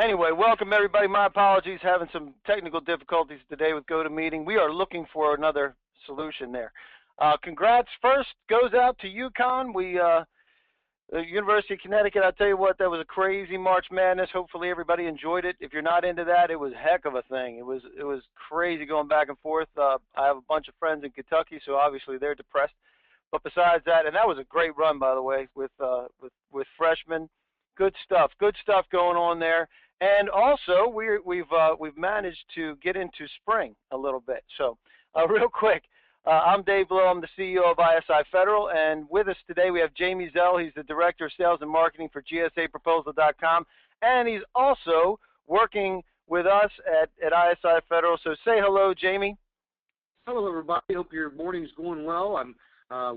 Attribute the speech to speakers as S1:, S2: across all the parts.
S1: Anyway, welcome everybody. My apologies, having some technical difficulties today with GoToMeeting. We are looking for another solution there. Congrats first goes out to UConn. The University of Connecticut, I'll tell you what, that was a crazy March Madness. Hopefully everybody enjoyed it. If you're not into that, it was a heck of a thing. It was crazy going back and forth. I have a bunch of friends in Kentucky, so obviously they're depressed. But besides that, and that was a great run, by the way, with freshmen. Good stuff going on there. And also, we've managed to get into spring a little bit. So, real quick, I'm Dave Lowe. I'm the CEO of isiFederal, and with us today we have Jamie Zell. He's the Director of Sales and Marketing for GSAProposal.com, and he's also working with us at isiFederal. So, say hello, Jamie.
S2: Hello, everybody. Hope your morning's going well. I'm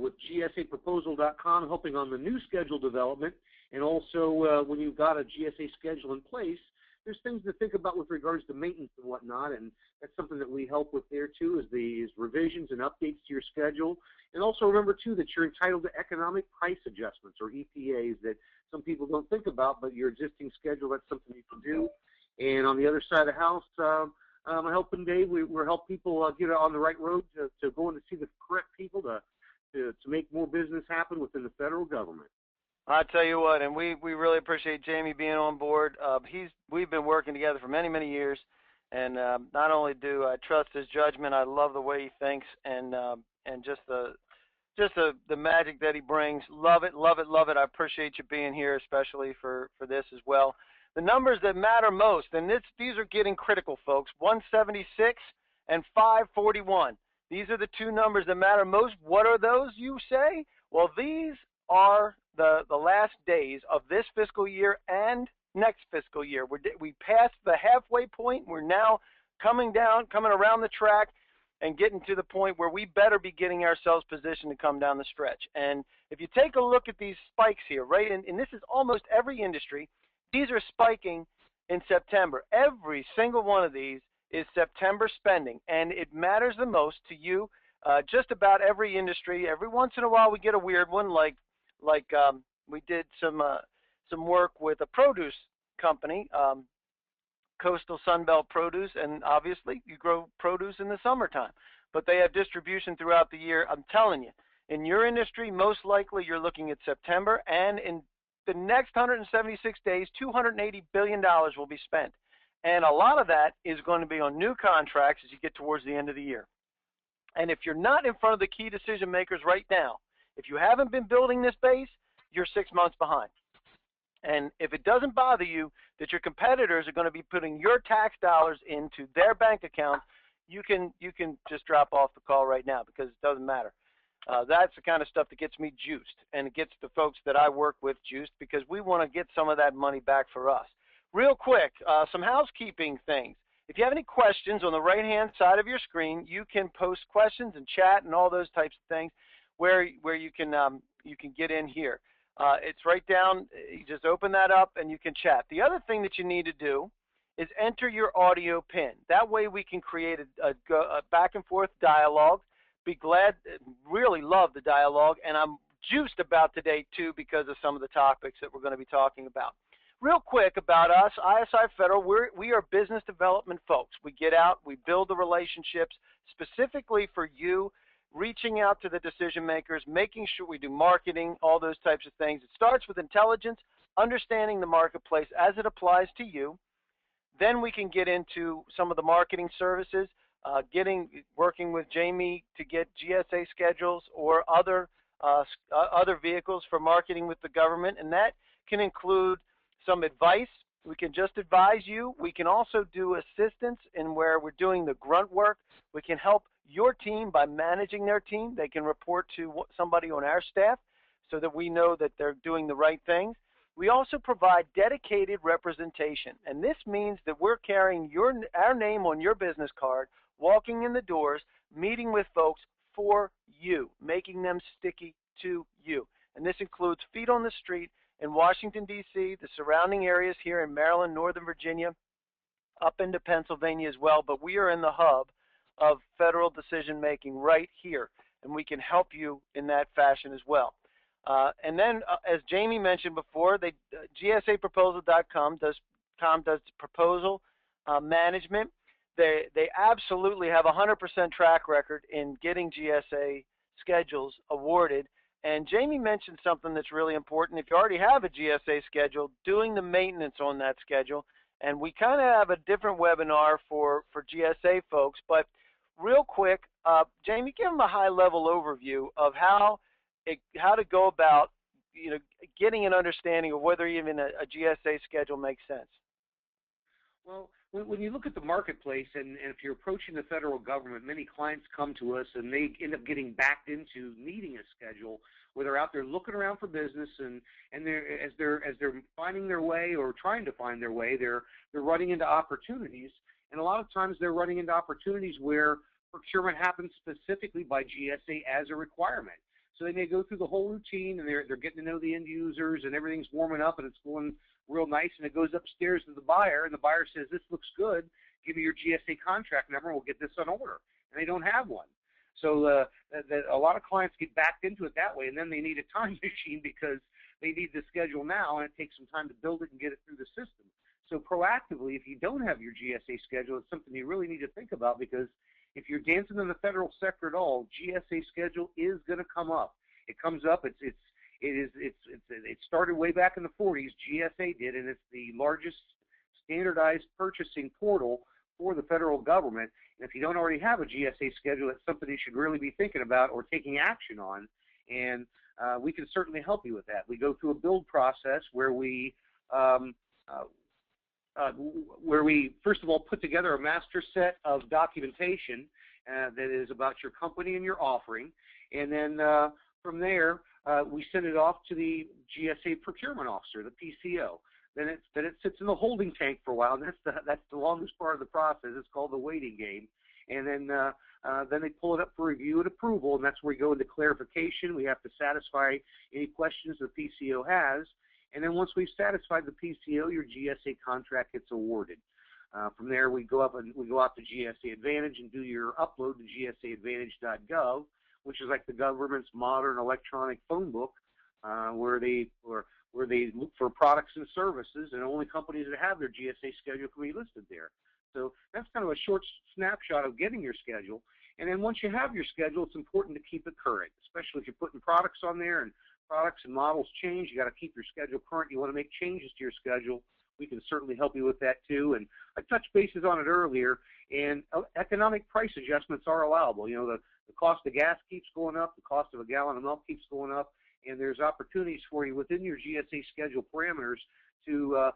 S2: with GSAProposal.com, helping on the new schedule development. And also, when you've got a GSA schedule in place, there's things to think about with regards to maintenance and whatnot, and that's something that we help with there, too, is revisions and updates to your schedule. And also remember, too, that you're entitled to economic price adjustments, or EPAs, that some people don't think about, but your existing schedule, that's something you can do. And on the other side of the house, I'm helping Dave. We're helping people get on the right road to go in to see the correct people to make more business happen within the federal government.
S1: I tell you what, and we really appreciate Jamie being on board. We've been working together for many, many years, and not only do I trust his judgment, I love the way he thinks, and just the magic that he brings. Love it, love it, love it. I appreciate you being here, especially for this as well. The numbers that matter most, and these are getting critical, folks. 176 and 541. These are the two numbers that matter most. What are those, you say? Well, these are the last days of this fiscal year and next fiscal year. We passed the halfway point. We're now coming around the track and getting to the point where we better be getting ourselves positioned to come down the stretch. And if you take a look at these spikes here, right, and this is almost every industry, these are spiking in September. Every single one of these is September spending, and it matters the most to you. Just about every industry. Every once in a while we get a weird one, like we did some work with a produce company, Coastal Sunbelt Produce, and obviously you grow produce in the summertime, but they have distribution throughout the year. I'm telling you, in your industry, most likely you're looking at September, and in the next 176 days, $280 billion will be spent. And a lot of that is going to be on new contracts as you get towards the end of the year. And if you're not in front of the key decision makers right now, if you haven't been building this base, you're 6 months behind. And if it doesn't bother you that your competitors are going to be putting your tax dollars into their bank account, you can just drop off the call right now, because it doesn't matter. That's the kind of stuff that gets me juiced, and it gets the folks that I work with juiced, because we want to get some of that money back for us. Real quick, some housekeeping things. If you have any questions, on the right-hand side of your screen, you can post questions and chat and all those types of things where you can get in here. It's right down. You just open that up and you can chat. The other thing that you need to do is enter your audio pin. That way we can create a back and forth dialogue. Be glad, really love the dialogue, and I'm juiced about today too because of some of the topics that we're going to be talking about. Real quick about us, isiFederal, we are business development folks. We get out, we build the relationships specifically for you, reaching out to the decision makers, making sure we do marketing, all those types of things. It starts with intelligence, understanding the marketplace as it applies to you. Then we can get into some of the marketing services, working with Jamie to get GSA schedules or other vehicles for marketing with the government, and that can include some advice. We can just advise you. We can also do assistance in where we're doing the grunt work. We can help your team by managing their team. They can report to somebody on our staff so that we know that they're doing the right things. We also provide dedicated representation, and this means that we're carrying our name on your business card, walking in the doors, meeting with folks for you, making them sticky to you. And this includes feet on the street in Washington, D.C., the surrounding areas here in Maryland, Northern Virginia, up into Pennsylvania as well. But we are in the hub of federal decision-making right here, and we can help you in that fashion as well. And then, as Jamie mentioned before, GSAProposal.com does Tom does proposal management. They absolutely have a 100% track record in getting GSA schedules awarded. And Jamie mentioned something that's really important. If you already have a GSA schedule, doing the maintenance on that schedule. And we kind of have a different webinar for GSA folks. But real quick, Jamie, give them a high-level overview of how to go about, getting an understanding of whether even a GSA schedule makes sense.
S2: Well, when you look at the marketplace, and if you're approaching the federal government, many clients come to us and they end up getting backed into needing a schedule, where they're out there looking around for business, and as they're finding their way or trying to find their way, they're running into opportunities, and a lot of times they're running into opportunities where procurement happens specifically by GSA as a requirement. So they may go through the whole routine, and they're getting to know the end users, and everything's warming up, and it's going real nice, and it goes upstairs to the buyer, and the buyer says, "This looks good. Give me your GSA contract number, and we'll get this on order." And they don't have one. So a lot of clients get backed into it that way, and then they need a time machine because they need the schedule now, and it takes some time to build it and get it through the system. So proactively, if you don't have your GSA schedule, it's something you really need to think about, because if you're dancing in the federal sector at all, GSA schedule is going to come up. It comes up. It started way back in the 40s. GSA did, and it's the largest standardized purchasing portal for the federal government. And if you don't already have a GSA schedule, it's something you should really be thinking about or taking action on. And we can certainly help you with that. We go through a build process where we first of all put together a master set of documentation that is about your company and your offering, and then from there we send it off to the GSA procurement officer, the PCO. Then it sits in the holding tank for a while, and that's the longest part of the process. It's called the waiting game, and then they pull it up for review and approval, and that's where we go into clarification. We have to satisfy any questions the PCO has. And then once we've satisfied the PCO, your GSA contract gets awarded. From there, we go out to GSA Advantage and do your upload to gsaadvantage.gov, which is like the government's modern electronic phone book, where they look for products and services, and only companies that have their GSA schedule can be listed there. So that's kind of a short snapshot of getting your schedule. And then once you have your schedule, it's important to keep it current, especially if you're putting products on there and products and models change. You got to keep your schedule current. You want to make changes to your schedule. We can certainly help you with that too. And I touched bases on it earlier, and economic price adjustments are allowable. The cost of gas keeps going up, the cost of a gallon of milk keeps going up, and there's opportunities for you within your GSA schedule parameters to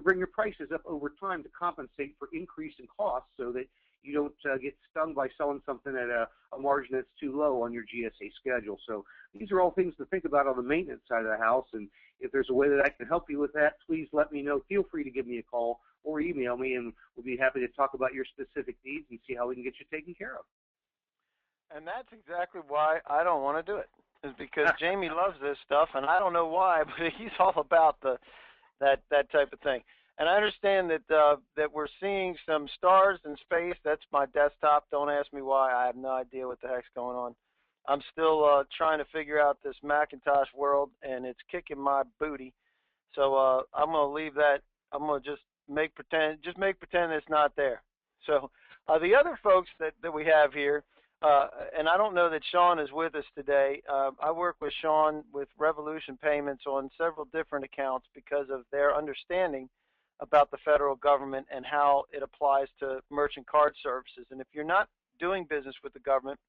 S2: bring your prices up over time to compensate for increase in costs, so that you don't get stung by selling something at a margin that's too low on your GSA schedule. So these are all things to think about on the maintenance side of the house, and if there's a way that I can help you with that, please let me know. Feel free to give me a call or email me, and we'll be happy to talk about your specific needs and see how we can get you taken care of.
S1: And that's exactly why I don't want to do it, is because Jamie loves this stuff, and I don't know why, but he's all about that type of thing. And I understand that we're seeing some stars in space. That's my desktop. Don't ask me why. I have no idea what the heck's going on. I'm still trying to figure out this Macintosh world, and it's kicking my booty. So I'm going to leave that. I'm going to just make pretend it's not there. So the other folks that we have here, and I don't know that Sean is with us today. I work with Sean with Revolution Payments on several different accounts because of their understanding about the federal government and how it applies to merchant card services. And if you're not doing business with the government,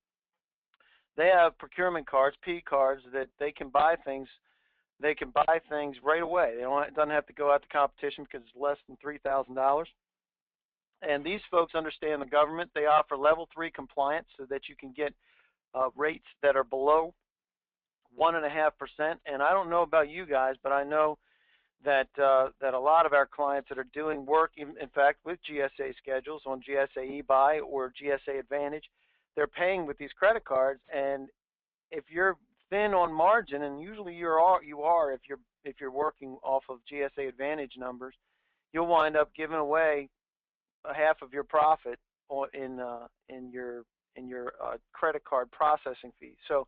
S1: they have procurement cards, P cards, that they can buy things. They can buy things right away. It doesn't have to go out to competition because it's less than $3,000. And these folks understand the government. They offer level 3 compliance so that you can get rates that are below 1.5%. And I don't know about you guys, but I know that a lot of our clients that are doing work, in fact, with GSA schedules on GSA eBuy or GSA Advantage, they're paying with these credit cards. And if you're thin on margin, and usually you are if you're working off of GSA Advantage numbers, you'll wind up giving away half of your profit in your credit card processing fee. So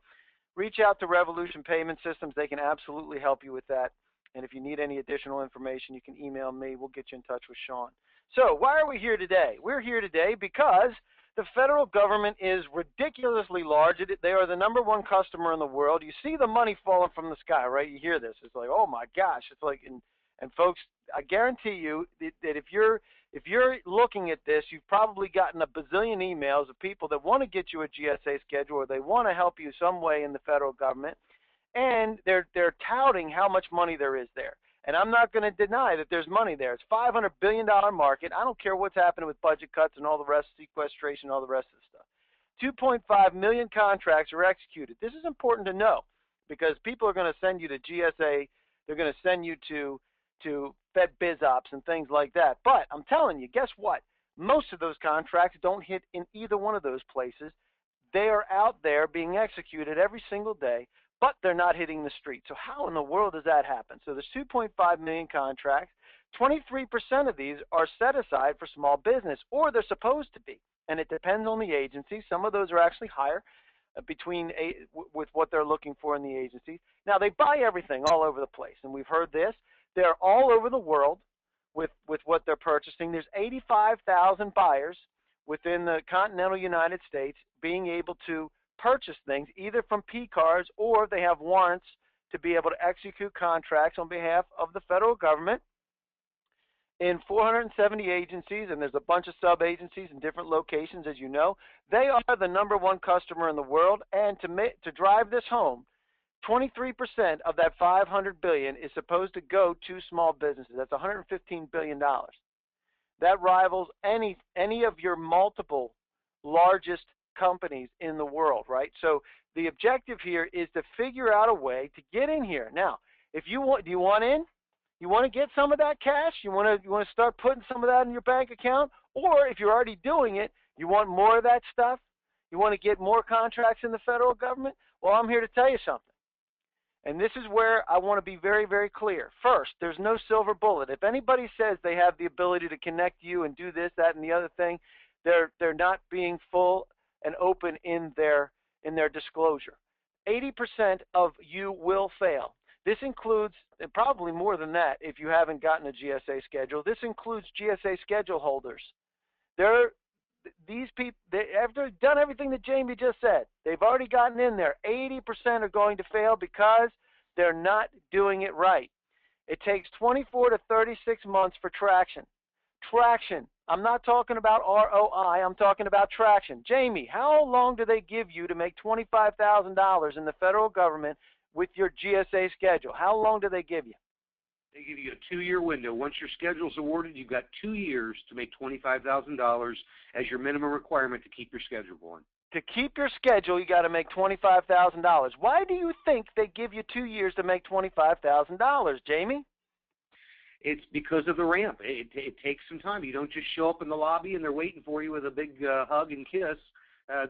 S1: reach out to Revolution Payment Systems. They can absolutely help you with that. And if you need any additional information, you can email me. We'll get you in touch with Sean. So why are we here today? We're here today because the federal government is ridiculously large. They are the number one customer in the world. You see the money falling from the sky, right? You hear this. It's like, oh my gosh. It's like, and folks, I guarantee you that if you're looking at this, you've probably gotten a bazillion emails of people that want to get you a GSA schedule, or they want to help you some way in the federal government, and they're touting how much money there is there. And I'm not going to deny that there's money there. It's a $500 billion market. I don't care what's happening with budget cuts and all the rest, sequestration, all the rest of the stuff. 2.5 million contracts are executed. This is important to know because people are going to send you to GSA. They're going to send you to Fed Biz Ops and things like that. But I'm telling you, guess what? Most of those contracts don't hit in either one of those places. They are out there being executed every single day, but they're not hitting the street. So how in the world does that happen? So there's 2.5 million contracts. 23% of these are set aside for small business, or they're supposed to be. And it depends on the agency. Some of those are actually higher with what they're looking for in the agencies. Now, they buy everything all over the place, and we've heard this. They're all over the world with what they're purchasing. There's 85,000 buyers within the continental United States being able to purchase things either from P-cards or they have warrants to be able to execute contracts on behalf of the federal government in 470 agencies, and there's a bunch of sub-agencies in different locations, as you know. They are the number one customer in the world, and to drive this home, 23% of that $500 billion is supposed to go to small businesses. That's $115 billion. That rivals any of your multiple largest companies in the world, right? So the objective here is to figure out a way to get in here. Now, if you want, do you want in? You want to get some of that cash? You want to start putting some of that in your bank account? Or if you're already doing it, you want more of that stuff? You want to get more contracts in the federal government? Well, I'm here to tell you something. And this is where I want to be very, very clear. First, there's no silver bullet. If anybody says they have the ability to connect you and do this, that, and the other thing, they're not being full and open in their disclosure. 80% of you will fail. This includes, and probably more than that if you haven't gotten a GSA schedule, this includes GSA schedule holders. These people, after done everything that Jamie just said, they've already gotten in there. 80% are going to fail because they're not doing it right. It takes 24 to 36 months for traction. Traction. I'm not talking about ROI. I'm talking about traction. Jamie, how long do they give you to make $25,000 in the federal government with your GSA schedule? How long do they give you?
S2: They give you a 2-year window. Once your schedule's awarded, you've got 2 years to make $25,000 as your minimum requirement to keep your schedule going.
S1: To keep your schedule, you got to make $25,000. Why do you think they give you 2 years to make $25,000, Jamie?
S2: It's because of the ramp. It takes some time. You don't just show up in the lobby and they're waiting for you with a big hug and kiss.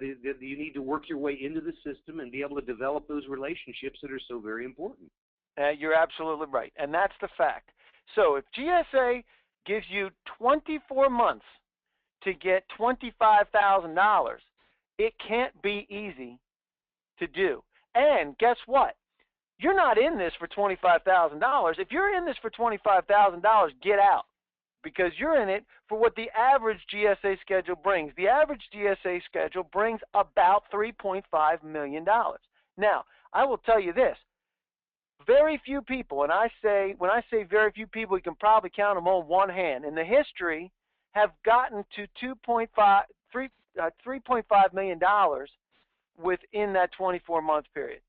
S2: You need to work your way into the system and be able to develop those relationships that are so very important.
S1: You're absolutely right, and that's the fact. So if GSA gives you 24 months to get $25,000, it can't be easy to do. And guess what? You're not in this for $25,000. If you're in this for $25,000, get out, because you're in it for what the average GSA schedule brings. The average GSA schedule brings about $3.5 million. Now, I will tell you this. Very few people, when I say very few people, you can probably count them on one hand, in the history have gotten to $3.5 million within that 24-month period.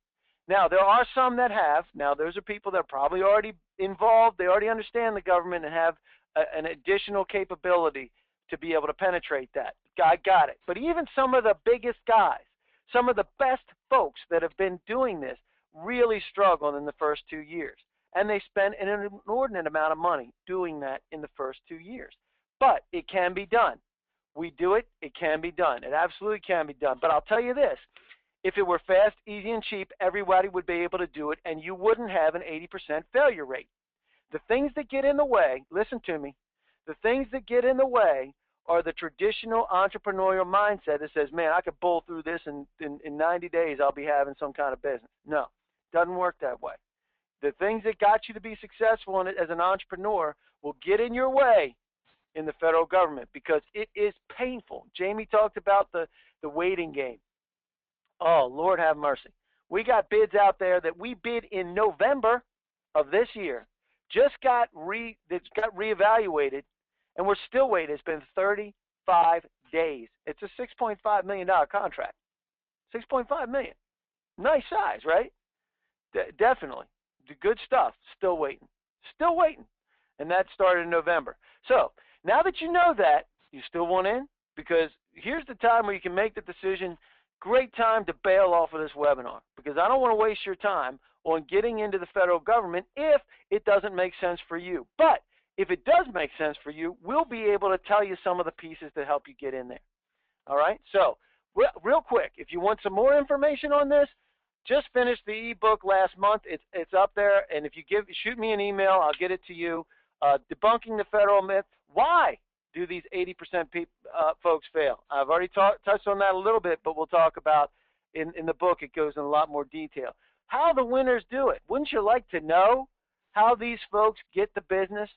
S1: Now, there are some that have. Now, those are people that are probably already involved. They already understand the government and have an additional capability to be able to penetrate that. I got it. But even some of the biggest guys, some of the best folks that have been doing this, really struggled in the first 2 years. And they spend an inordinate amount of money doing that in the first 2 years. But it can be done. We do it, it can be done. It absolutely can be done. But I'll tell you this. If it were fast, easy, and cheap, everybody would be able to do it, and you wouldn't have an 80% failure rate. The things that get in the way, listen to me, the things that get in the way are the traditional entrepreneurial mindset that says, man, I could bull through this, and in 90 days I'll be having some kind of business. No, doesn't work that way. The things that got you to be successful as an entrepreneur will get in your way in the federal government because it is painful. Jamie talked about the waiting game. Oh, Lord have mercy. We got bids out there that we bid in November of this year, just got reevaluated, and we're still waiting. It's been 35 days. It's a $6.5 million contract. $6.5 million. Nice size, right? Definitely. Good stuff. Still waiting. Still waiting. And that started in November. So now that you know that, you still want in? Because here's the time where you can make the decision. Great time to bail off of this webinar, because I don't want to waste your time on getting into the federal government if it doesn't make sense for you. But if it does make sense for you, we'll be able to tell you some of the pieces to help you get in there. All right? So real quick, if you want some more information on this, just finished the ebook last month. It's up there, and if you shoot me an email, I'll get it to you. Debunking the federal myth. Why do these 80% folks fail? I've already touched on that a little bit, but we'll talk about in the book. It goes in a lot more detail. How the winners do it. Wouldn't you like to know how these folks get the business?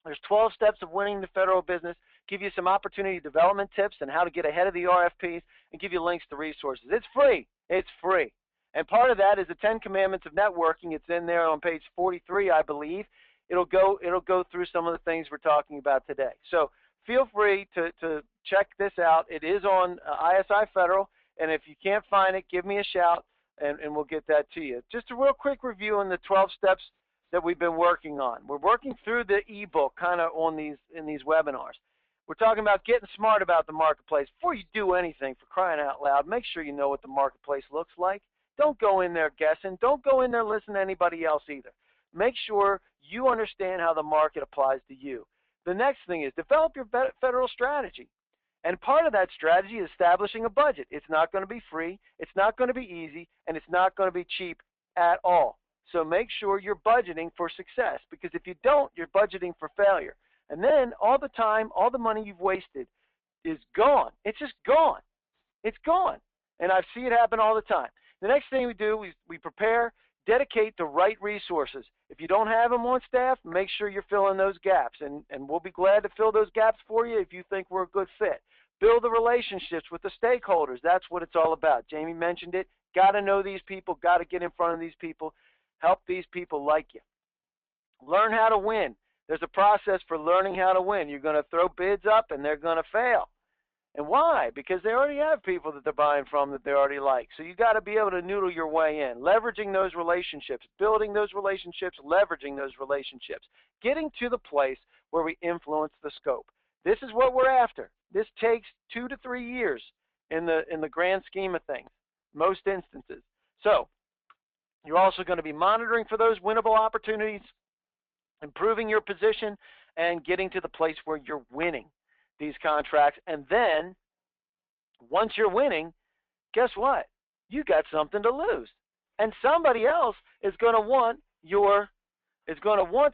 S1: There's 12 steps of winning the federal business. Give you some opportunity development tips and how to get ahead of the RFPs, and give you links to resources. It's free. It's free. And part of that is the 10 Commandments of Networking. It's in there on page 43, I believe. It'll go through some of the things we're talking about today. So feel free to check this out. It is on isiFederal, and if you can't find it, give me a shout, and we'll get that to you. Just a real quick review on the 12 steps that we've been working on. We're working through the ebook kind of in these webinars. We're talking about getting smart about the marketplace. Before you do anything, for crying out loud, make sure you know what the marketplace looks like. Don't go in there guessing. Don't go in there listening to anybody else either. Make sure you understand how the market applies to you. The next thing is develop your federal strategy. And part of that strategy is establishing a budget. It's not going to be free, it's not going to be easy, and it's not going to be cheap at all. So make sure you're budgeting for success, because if you don't, you're budgeting for failure. And then all the time, all the money you've wasted is gone. It's just gone. It's gone. And I see it happen all the time. The next thing we do is we prepare, dedicate the right resources. If you don't have them on staff, make sure you're filling those gaps. And we'll be glad to fill those gaps for you if you think we're a good fit. Build the relationships with the stakeholders. That's what it's all about. Jamie mentioned it. Got to know these people. Got to get in front of these people. Help these people like you. Learn how to win. There's a process for learning how to win. You're going to throw bids up, and they're going to fail. And why? Because they already have people that they're buying from that they already like. So you got to be able to noodle your way in, leveraging those relationships, building those relationships, leveraging those relationships, getting to the place where we influence the scope. This is what we're after. This takes 2 to 3 years in the grand scheme of things, most instances. So you're also going to be monitoring for those winnable opportunities, improving your position, and getting to the place where you're winning these contracts. And then once you're winning, guess what? You got something to lose, and somebody else is going to want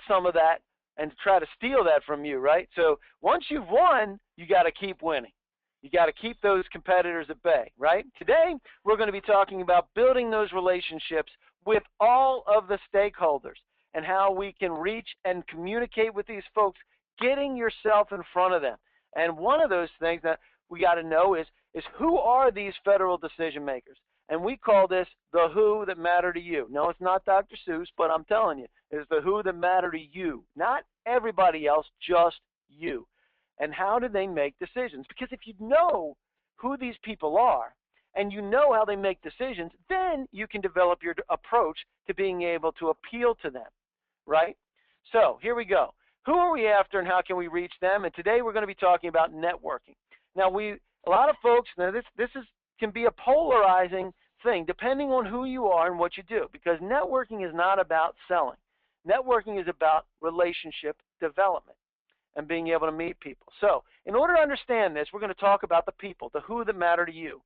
S1: some of that and try to steal that from you, right? So once you've won, you got to keep winning. You got to keep those competitors at bay, right? Today we're going to be talking about building those relationships with all of the stakeholders and how we can reach and communicate with these folks, getting yourself in front of them. And one of those things that we got to know is who are these federal decision makers? And we call this the who that matter to you. No, it's not Dr. Seuss, but I'm telling you, it's the who that matter to you. Not everybody else, just you. And how do they make decisions? Because if you know who these people are and you know how they make decisions, then you can develop your approach to being able to appeal to them, right? So here we go. Who are we after and how can we reach them? And today we're going to be talking about networking. Now, a lot of folks, now this can be a polarizing thing depending on who you are and what you do, because networking is not about selling. Networking is about relationship development and being able to meet people. So in order to understand this, we're going to talk about the people, the who that matter to you.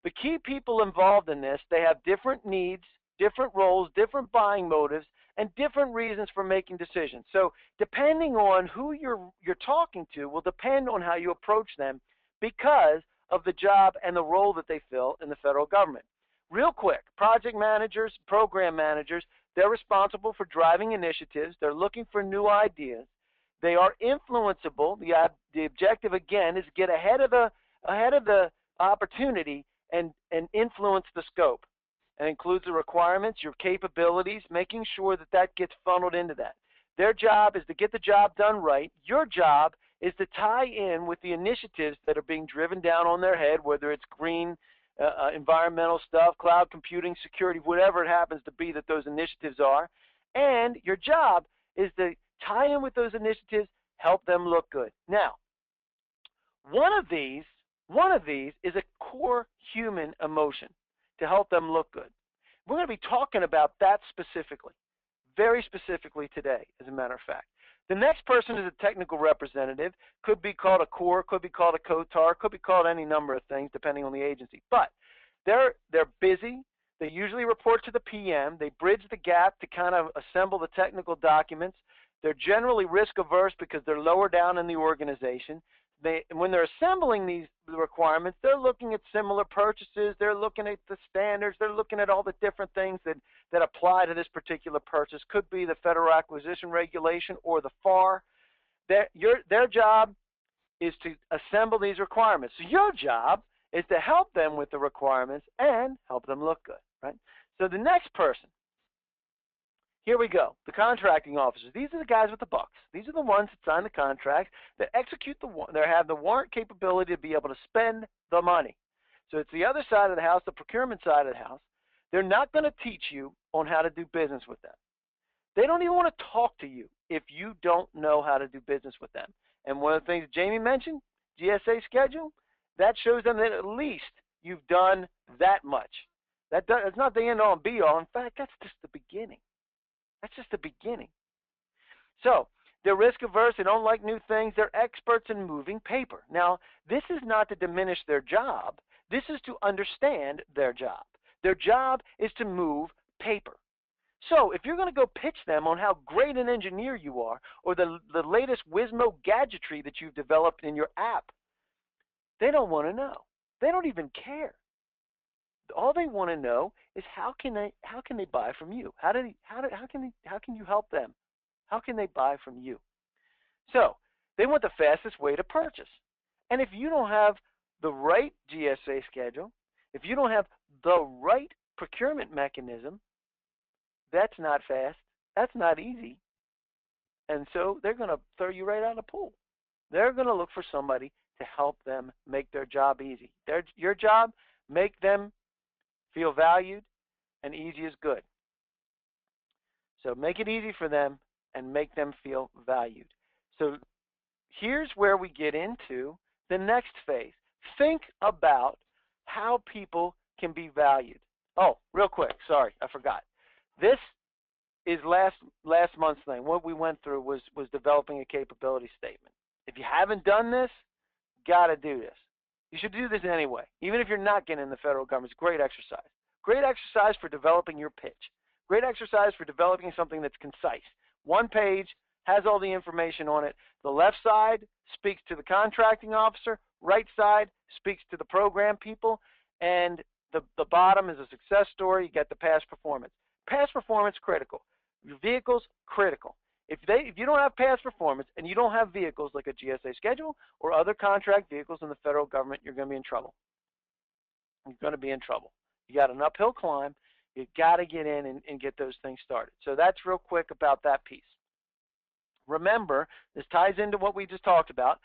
S1: The key people involved in this, they have different needs, different roles, different buying motives, and different reasons for making decisions. So depending on who you're talking to will depend on how you approach them because of the job and the role that they fill in the federal government. Real quick, project managers, program managers, They're responsible for driving initiatives. They're looking for new ideas. They are influenceable. The objective, again, is to get ahead of the opportunity and influence the scope. And includes the requirements, your capabilities, making sure that that gets funneled into that. Their job is to get the job done right. Your job is to tie in with the initiatives that are being driven down on their head, whether it's green, environmental stuff, cloud computing, security, whatever it happens to be that those initiatives are. And your job is to tie in with those initiatives, help them look good. Now, one of these is a core human emotion to help them look good. We're going to be talking about that specifically, very specifically today, as a matter of fact. The next person is a technical representative, could be called a core, could be called a COTAR, could be called any number of things depending on the agency. But they're busy. They usually report to the PM. They bridge the gap to kind of assemble the technical documents. They're generally risk averse because they're lower down in the organization. When they're assembling these requirements, they're looking at similar purchases, they're looking at the standards, they're looking at all the different things that apply to this particular purchase. Could be the Federal Acquisition Regulation or the FAR. Their job is to assemble these requirements. So your job is to help them with the requirements and help them look good, right? So the next person, here we go. The contracting officers. These are the guys with the bucks. These are the ones that sign the contracts, that execute they have the warrant capability to be able to spend the money. So it's the other side of the house, the procurement side of the house. They're not going to teach you on how to do business with them. They don't even want to talk to you if you don't know how to do business with them. And one of the things Jamie mentioned, GSA schedule, that shows them that at least you've done that much. That's not the end all and be all. In fact, that's just the beginning. That's just the beginning. So they're risk averse. They don't like new things. They're experts in moving paper. Now, this is not to diminish their job. This is to understand their job. Their job is to move paper. So if you're going to go pitch them on how great an engineer you are or the latest Wizmo gadgetry that you've developed in your app, they don't want to know. They don't even care. All they want to know is how can they buy from you? How can you help them? How can they buy from you? So they want the fastest way to purchase. And if you don't have the right GSA schedule, if you don't have the right procurement mechanism, that's not fast. That's not easy. And so they're going to throw you right out of the pool. They're going to look for somebody to help them make their job easy. Your job, make them feel valued, and easy is good. So make it easy for them and make them feel valued. So here's where we get into the next phase. Think about how people can be valued. Oh, real quick, sorry, I forgot. This is last month's thing. What we went through was developing a capability statement. If you haven't done this, got to do this. You should do this anyway. Even if you're not getting in the federal government, it's a great exercise. Great exercise for developing your pitch. Great exercise for developing something that's concise. One page, has all the information on it. The left side speaks to the contracting officer. Right side speaks to the program people. And the bottom is a success story. You get the past performance. Past performance, critical. Your vehicles, critical. If you don't have past performance and you don't have vehicles like a GSA schedule or other contract vehicles in the federal government, you're going to be in trouble. You're going to be in trouble. You got an uphill climb. You got to get in and get those things started. So that's real quick about that piece. Remember, this ties into what we just talked about.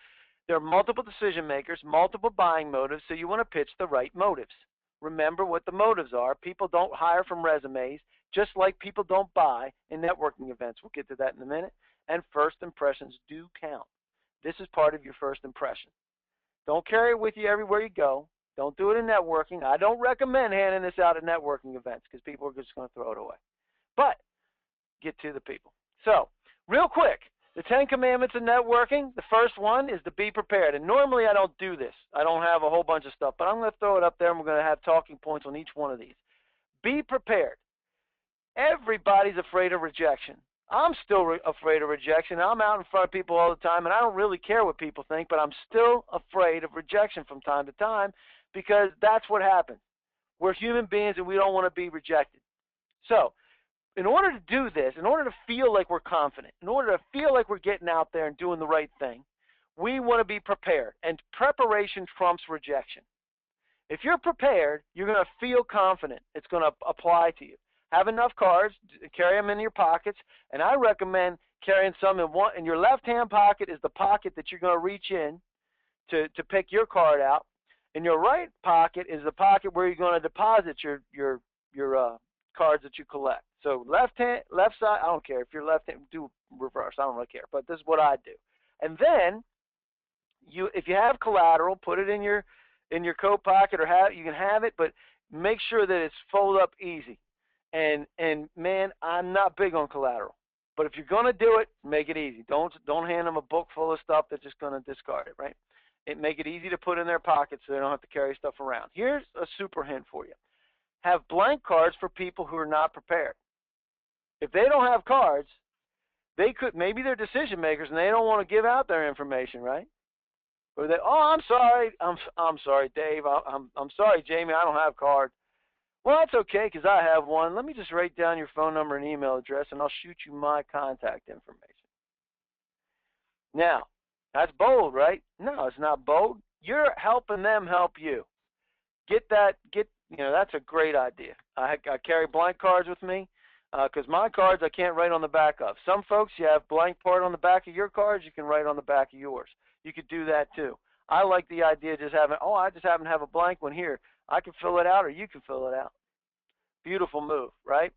S1: There are multiple decision makers, multiple buying motives, so you want to pitch the right motives. Remember what the motives are. People don't hire from resumes, just like people don't buy in networking events. We'll get to that in a minute. And first impressions do count. This is part of your first impression. Don't carry it with you everywhere you go. Don't do it in networking. I don't recommend handing this out at networking events because people are just going to throw it away. But get to the people. So, real quick, the 10 Commandments of networking, the first one is to be prepared. And normally I don't do this. I don't have a whole bunch of stuff, but I'm going to throw it up there and we're going to have talking points on each one of these. Be prepared. Everybody's afraid of rejection. I'm still afraid of rejection. I'm out in front of people all the time, and I don't really care what people think, but I'm still afraid of rejection from time to time because that's what happens. We're human beings, and we don't want to be rejected. So in order to do this, in order to feel like we're confident, in order to feel like we're getting out there and doing the right thing, we want to be prepared. And preparation trumps rejection. If you're prepared, you're going to feel confident. It's going to apply to you. Have enough cards, carry them in your pockets, and I recommend carrying some in your left-hand pocket is the pocket that you're going to reach in to pick your card out. In your right pocket is the pocket where you're going to deposit your cards that you collect. So left side, I don't care if you're left hand, do reverse. I don't really care, but this is what I do. And then if you have collateral, put it in your coat pocket or you can have it, but make sure that it's folded up easy. And man, I'm not big on collateral, but if you're gonna do it, make it easy. Don't hand them a book full of stuff that's just gonna discard it, right? Make it easy to put in their pockets so they don't have to carry stuff around. Here's a super hint for you: have blank cards for people who are not prepared. If they don't have cards, maybe they're decision makers and they don't want to give out their information, right? Or I'm sorry, I'm sorry, Dave. I'm sorry, Jamie. I don't have cards. Well, that's okay because I have one. Let me just write down your phone number and email address, and I'll shoot you my contact information. Now, that's bold, right? No, it's not bold. You're helping them help you. That's a great idea. I carry blank cards with me because my cards I can't write on the back of. Some folks, you have blank part on the back of your cards, you can write on the back of yours. You could do that too. I like the idea of just having, I just happen to have a blank one here. I can fill it out or you can fill it out. Beautiful move, right?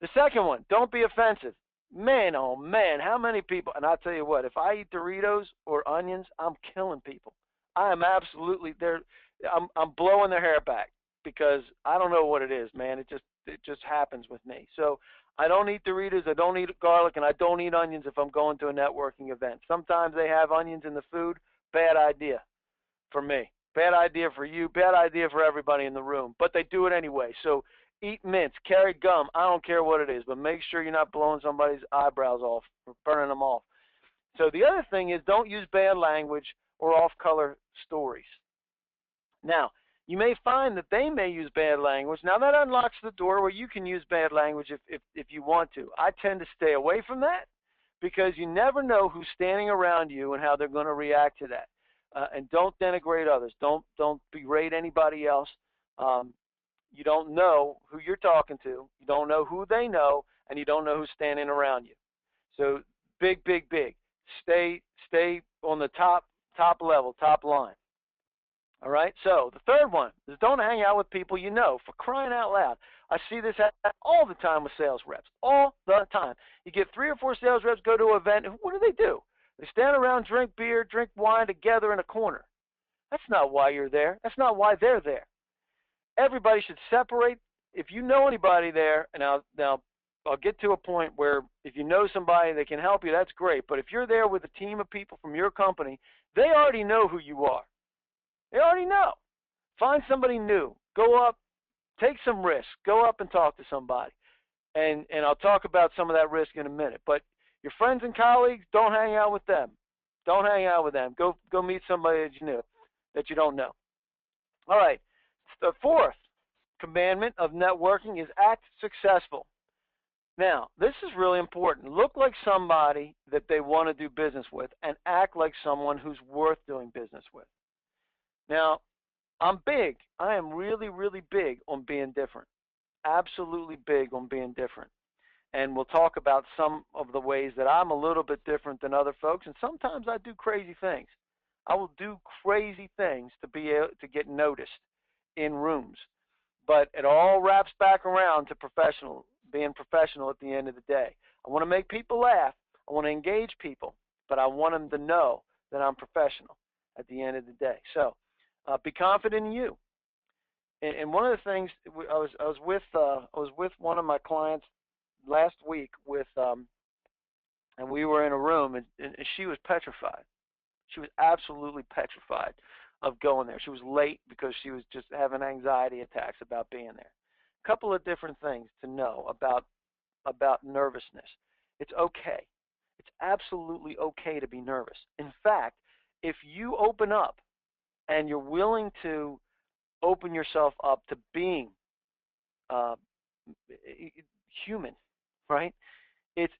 S1: The second one, don't be offensive. Man, oh man, how many people, and I'll tell you what, if I eat Doritos or onions, I'm killing people. I am absolutely there. I'm blowing their hair back because I don't know what it is, man. It just happens with me. So I don't eat Doritos, I don't eat garlic, and I don't eat onions if I'm going to a networking event. Sometimes they have onions in the food. Bad idea for me. Bad idea for you. Bad idea for everybody in the room. But they do it anyway. So eat mints, carry gum. I don't care what it is, but make sure you're not blowing somebody's eyebrows off or burning them off. So the other thing is don't use bad language or off-color stories. Now, you may find that they may use bad language. Now, that unlocks the door where you can use bad language if you want to. I tend to stay away from that because you never know who's standing around you and how they're going to react to that. And don't denigrate others. Don't berate anybody else. You don't know who you're talking to. You don't know who they know, and you don't know who's standing around you. So big. Stay on the top level, top line. All right? So the third one is don't hang out with people you know, for crying out loud. I see this happen all the time with sales reps, all the time. You get 3 or 4 sales reps go to an event, and what do? They stand around, drink beer, drink wine together in a corner. That's not why you're there. That's not why they're there. Everybody should separate. If you know anybody there, and now I'll get to a point where if you know somebody that can help you, that's great. But if you're there with a team of people from your company, they already know who you are. They already know. Find somebody new. Go up, take some risk. Go up and talk to somebody. And I'll talk about some of that risk in a minute. But your friends and colleagues, don't hang out with them. Don't hang out with them. Go meet somebody that you don't know. All right. The fourth commandment of networking is act successful. Now, this is really important. Look like somebody that they want to do business with and act like someone who's worth doing business with. Now, I'm big. I am really, really big on being different. Absolutely big on being different. And we'll talk about some of the ways that I'm a little bit different than other folks, and sometimes I do crazy things. I will do crazy things to be able to get noticed in rooms. But it all wraps back around to being professional at the end of the day. I want to make people laugh. I want to engage people, but I want them to know that I'm professional at the end of the day. So be confident in you. And one of the things I was with one of my clients last week and we were in a room and she was petrified. She was absolutely petrified of going there. She was late because she was just having anxiety attacks about being there. A couple of different things to know about nervousness. It's okay. It's absolutely okay to be nervous. In fact, if you open up and you're willing to open yourself up to being human, right? It's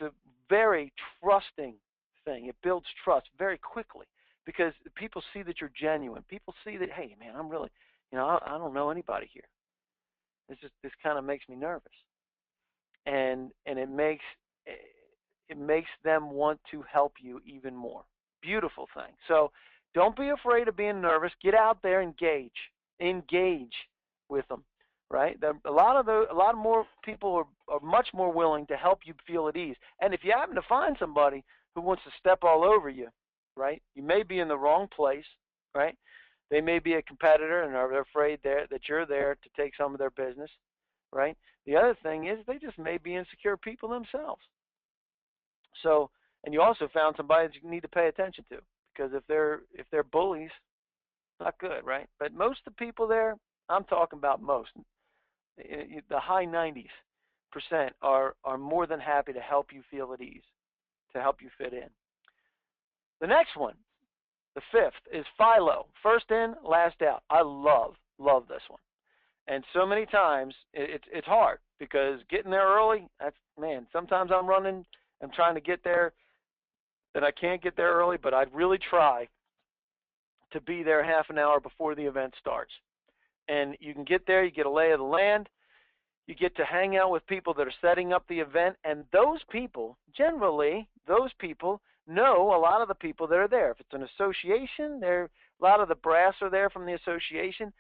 S1: a very trusting thing. It builds trust very quickly because people see that you're genuine. People see that, hey, man, I'm really, I don't know anybody here. This kind of makes me nervous, and it makes them want to help you even more. Beautiful thing. So don't be afraid of being nervous. Get out there, engage with them. Right? A lot more people are much more willing to help you feel at ease. And if you happen to find somebody who wants to step all over you, right? You may be in the wrong place, right? They may be a competitor and are afraid that you're there to take some of their business, right? The other thing is they just may be insecure people themselves. So, and you also found somebody that you need to pay attention to because if they're bullies, not good, right? But most of the people there, I'm talking about most, the high 90% are more than happy to help you feel at ease, to help you fit in. The next one, the fifth, is Philo. First in, last out. I love this one. And so many times it's hard because getting there early, sometimes I'm trying to get there and I can't get there early, but I'd really try to be there half an hour before the event starts. And you can get there, you get a lay of the land, you get to hang out with people that are setting up the event, and those people know a lot of the people that are there. If it's an association, a lot of the brass are there from the association.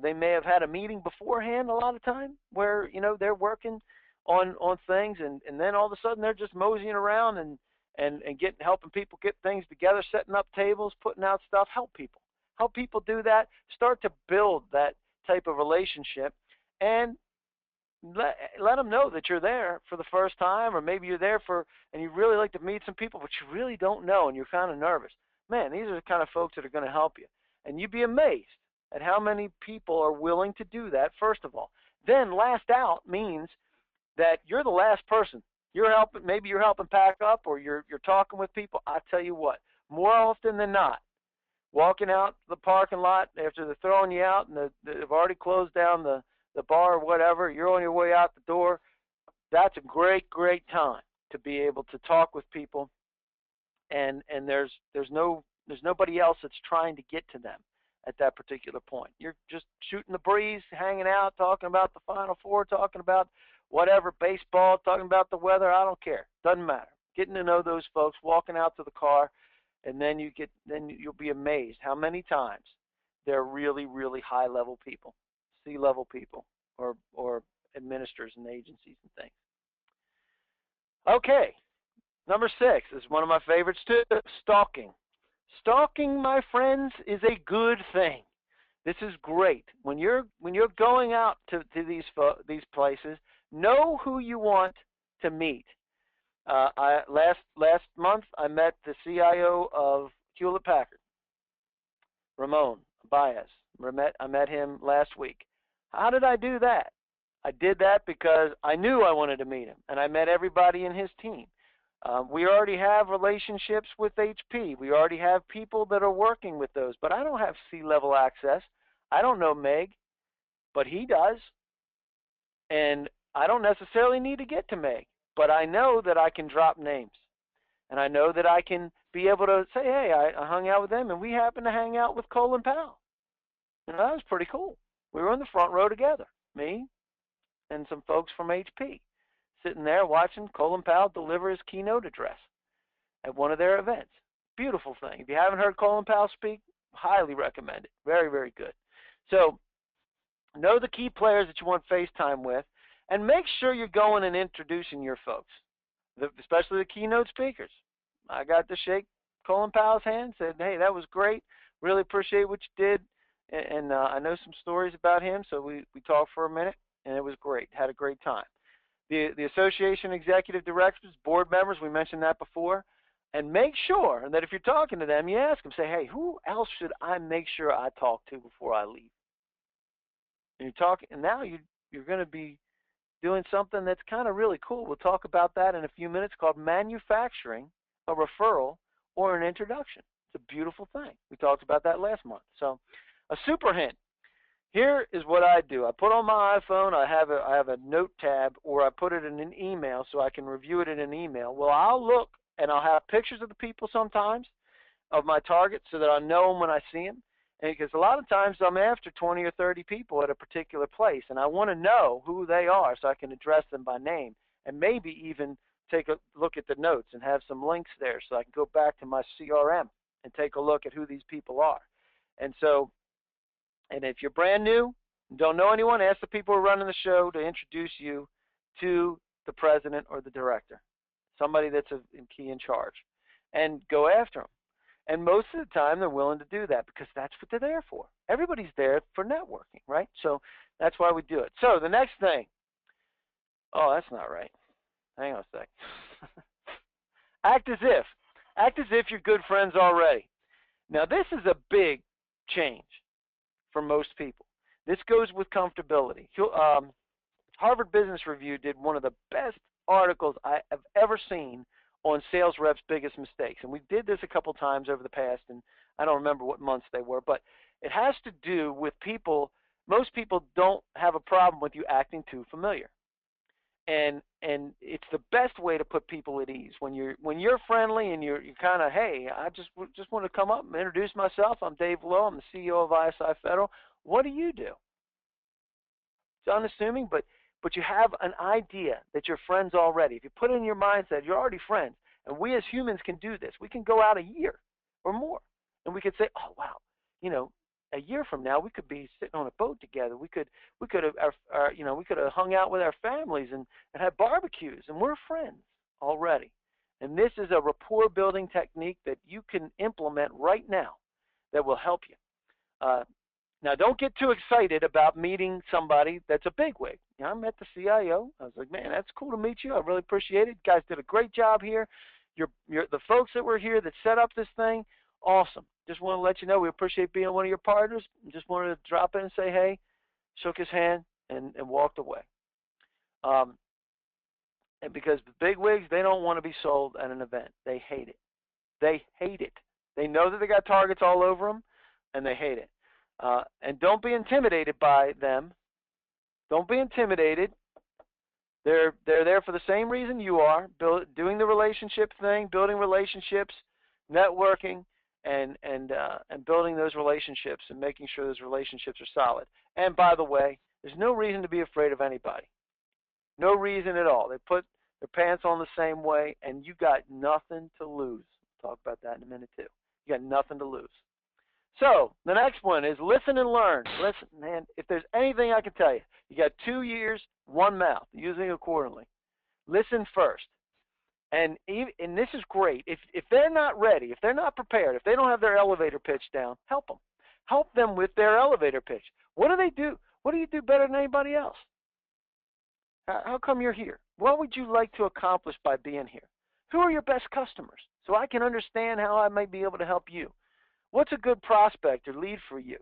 S1: They may have had a meeting beforehand a lot of time where, they're working on things, and then all of a sudden they're just moseying around and helping people get things together, setting up tables, putting out stuff. Help people do that. Start to build that type of relationship, and let them know that you're there for the first time, or maybe you're there and you really like to meet some people, but you really don't know and you're kind of nervous. Man, these are the kind of folks that are going to help you. And you'd be amazed at how many people are willing to do that, first of all. Then last out means that you're the last person. Maybe you're helping pack up or you're talking with people. I tell you what, more often than not, walking out the parking lot after they're throwing you out and they've already closed down the bar or whatever, you're on your way out the door, that's a great time to be able to talk with people, and there's nobody else that's trying to get to them at that particular point. You're just shooting the breeze, hanging out, talking about the Final Four, talking about whatever, baseball, talking about the weather, I don't care. Doesn't matter. Getting to know those folks, walking out to the car, and then you'll be amazed how many times they're really, really high level people, C-level people, or administrators and agencies and things. Okay, number 6 is one of my favorites too, stalking. Stalking, my friends, is a good thing. This is great. When you're going out to these places, know who you want to meet. Last month I met the CIO of Hewlett Packard, Ramon Baez. I met him last week. How did I do that? I did that because I knew I wanted to meet him, and I met everybody in his team. We already have relationships with HP. We already have people that are working with those, but I don't have C-level access. I don't know Meg, but he does. And I don't necessarily need to get to Meg, but I know that I can drop names. And I know that I can be able to say, hey, I hung out with them, and we happened to hang out with Colin Powell. And that was pretty cool. We were in the front row together, me and some folks from HP, sitting there watching Colin Powell deliver his keynote address at one of their events. Beautiful thing. If you haven't heard Colin Powell speak, highly recommend it. Very, very good. So know the key players that you want FaceTime with, and make sure you're going and introducing your folks, especially the keynote speakers. I got to shake Colin Powell's hand, said, hey, that was great. Really appreciate what you did. And I know some stories about him, so we talked for a minute, and it was great. Had a great time. The association executive directors, board members, we mentioned that before, and make sure that if you're talking to them, you ask them, say, hey, who else should I make sure I talk to before I leave? And you're talking, and now you're going to be doing something that's kind of really cool. We'll talk about that in a few minutes, called manufacturing a referral or an introduction. It's a beautiful thing. We talked about that last month. So a super hint. Here is what I do. I put on my iPhone, I have a note tab, or I put it in an email so I can review it in an email. Well, I'll look and I'll have pictures of the people sometimes of my targets so that I know them when I see them. And because a lot of times I'm after 20 or 30 people at a particular place, and I want to know who they are so I can address them by name and maybe even take a look at the notes and have some links there so I can go back to my CRM and take a look at who these people are. And so, and if you're brand new and don't know anyone, ask the people who are running the show to introduce you to the president or the director, somebody that's in key in charge, and go after them. And most of the time, they're willing to do that because that's what they're there for. Everybody's there for networking, right? So that's why we do it. So the next thing, oh, that's not right. Hang on a sec. Act as if. Act as if you're good friends already. Now, this is a big change for most people. This goes with comfortability. Harvard Business Review did one of the best articles I have ever seen on sales reps' biggest mistakes. And we did this a couple times over the past, and I don't remember what months they were, but it has to do with people. Most people don't have a problem with you acting too familiar. And it's the best way to put people at ease when you're friendly and you're kind of, hey, I just want to come up and introduce myself. I'm Dave Lowe. I'm the CEO of isiFederal. What do you do? It's unassuming, but you have an idea that you're friends already. If you put it in your mindset, you're already friends. And we as humans can do this. We can go out a year or more, and we could say, oh wow, a year from now we could be sitting on a boat together. We could have hung out with our families and had barbecues, and we're friends already. And this is a rapport building technique that you can implement right now that will help you. Now, don't get too excited about meeting somebody that's a bigwig. I met the CIO. I was like, man, that's cool to meet you. I really appreciate it. You guys did a great job here. You're the folks that were here that set up this thing, awesome. Just want to let you know we appreciate being one of your partners. Just wanted to drop in and say hey, shook his hand, and walked away. And because the bigwigs, they don't want to be sold at an event. They hate it. They hate it. They know that they got targets all over them, and they hate it. And don't be intimidated by them. Don't be intimidated. They're there for the same reason you are, doing the relationship thing, building relationships, networking, and building those relationships and making sure those relationships are solid. And by the way, there's no reason to be afraid of anybody. No reason at all. They put their pants on the same way, and you got nothing to lose. We'll talk about that in a minute too. You got nothing to lose. So the next one is listen and learn. Listen, man, if there's anything I can tell you, you got 2 ears, 1 mouth, using accordingly. Listen first. And this is great. If they're not ready, if they're not prepared, if they don't have their elevator pitch down, help them. Help them with their elevator pitch. What do they do? What do you do better than anybody else? How come you're here? What would you like to accomplish by being here? Who are your best customers? So I can understand how I might be able to help you. What's a good prospect or lead for you?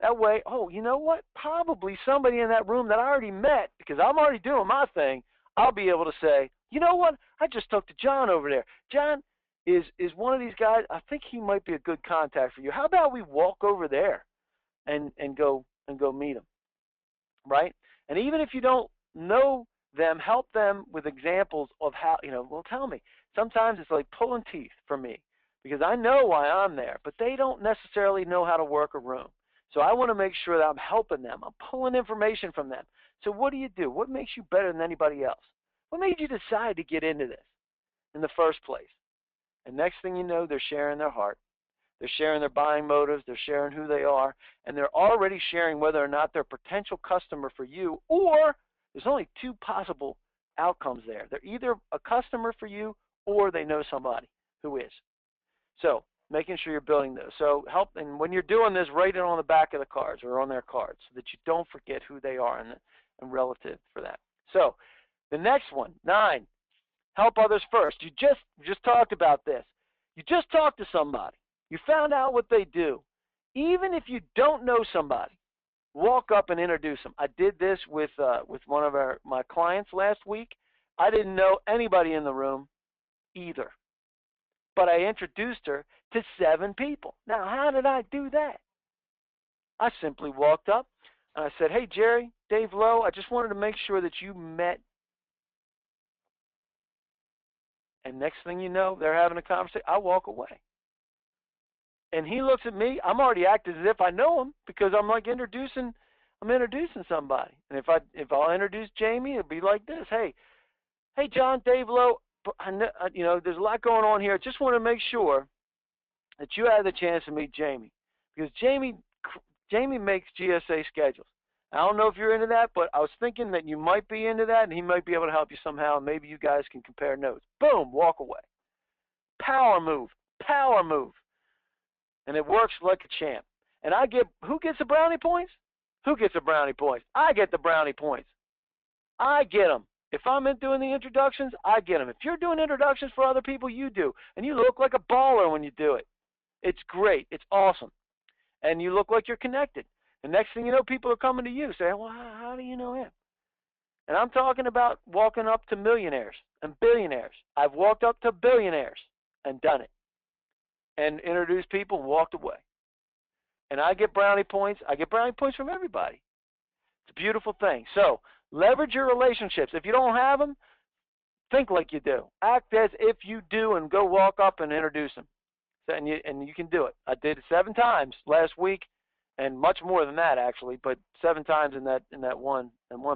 S1: That way, oh, you know what? Probably somebody in that room that I already met, because I'm already doing my thing, I'll be able to say, you know what? I just talked to John over there. John is one of these guys. I think he might be a good contact for you. How about we walk over there and go meet him, right? And even if you don't know them, help them with examples of how, well, tell me. Sometimes it's like pulling teeth for me, because I know why I'm there, but they don't necessarily know how to work a room. So I want to make sure that I'm helping them. I'm pulling information from them. So what do you do? What makes you better than anybody else? What made you decide to get into this in the first place? And next thing you know, they're sharing their heart. They're sharing their buying motives. They're sharing who they are. And they're already sharing whether or not they're a potential customer for you, or there's only 2 possible outcomes there. They're either a customer for you or they know somebody who is. So making sure you're building those. So help, and when you're doing this, write it on the back of the cards or on their cards so that you don't forget who they are and relative for that. So the next one, 9, help others first. You just talked about this. You just talked to somebody. You found out what they do. Even if you don't know somebody, walk up and introduce them. I did this with one of my clients last week. I didn't know anybody in the room either, but I introduced her to 7 people. Now, how did I do that? I simply walked up, And I said, hey, Jerry, Dave Lowe, I just wanted to make sure that you met. And next thing you know, they're having a conversation. I walk away. And he looks at me. I'm already acting as if I know him because I'm like introducing somebody. And if I'll introduce Jamie, it'll be like this. Hey, John, Dave Lowe, there's a lot going on here. I just want to make sure that you had the chance to meet Jamie because Jamie makes GSA schedules. I don't know if you're into that, but I was thinking that you might be into that, and he might be able to help you somehow, and maybe you guys can compare notes. Boom, walk away. Power move. And it works like a champ. And who gets the brownie points? Who gets the brownie points? I get the brownie points. I get them. If I'm doing the introductions, I get them. If you're doing introductions for other people, you do. And you look like a baller when you do it. It's great. It's awesome. And you look like you're connected. The next thing you know, people are coming to you saying, well, how do you know him? And I'm talking about walking up to millionaires and billionaires. I've walked up to billionaires and done it and introduced people and walked away. And I get brownie points. I get brownie points from everybody. It's a beautiful thing. So leverage your relationships. If you don't have them, think like you do. Act as if you do and go walk up and introduce them. And you can do it. I did it 7 times last week. And much more than that, actually, but 7 times in that one